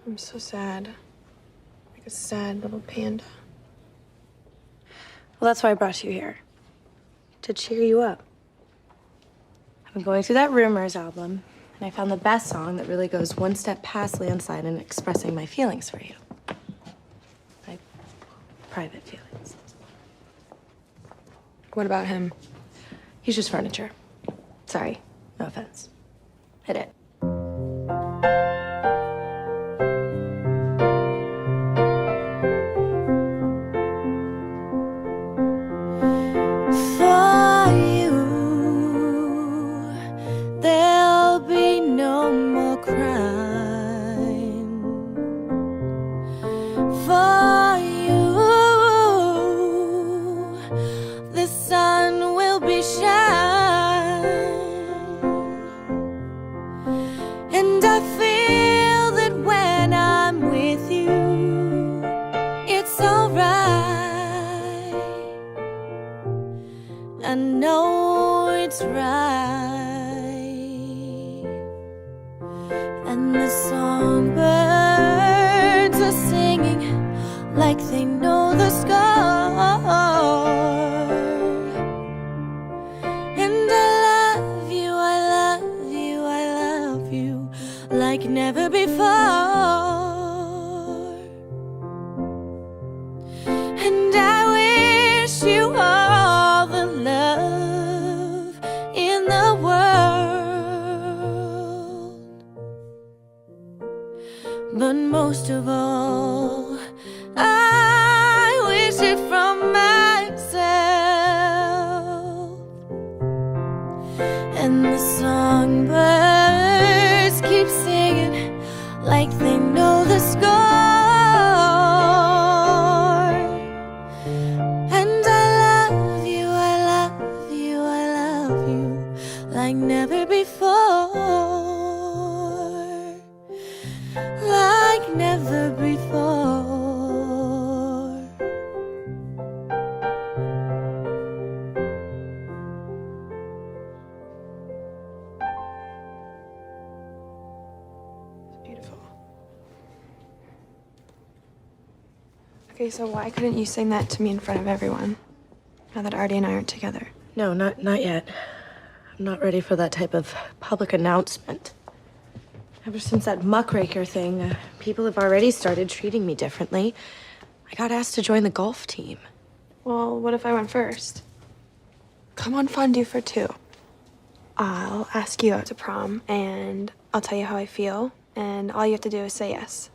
I'm so sad. Like a sad little panda. Well, that's why I brought you here. To cheer you up. I've been going through that Rumors album, and I found the best song that really goes one step past Landslide in expressing my feelings for you. My private feelings. What about him? He's just furniture. Sorry, no offense. Hit it. For you, there'll be no more crime. For you, the sun will be shining. And I feel that when I'm with you, it's alright. I know it's right. And the songbirds are singing like they know the score. And I love you, I love you, I love you like never before. And I wish you all the love in the world. But most of all, I wish it from myself. And the songbirds keep singing like they know the score. And I love you, I love you, I love you like never before. Like never before. It's beautiful. Okay, so why couldn't you sing that to me in front of everyone? Now that Artie and I aren't together. No, not yet. I'm not ready for that type of public announcement. Ever since that muckraker thing, people have already started treating me differently. I got asked to join the golf team. Well, what if I went first? Come on fondue for two. I'll ask you out to prom, and I'll tell you how I feel, and all you have to do is say yes.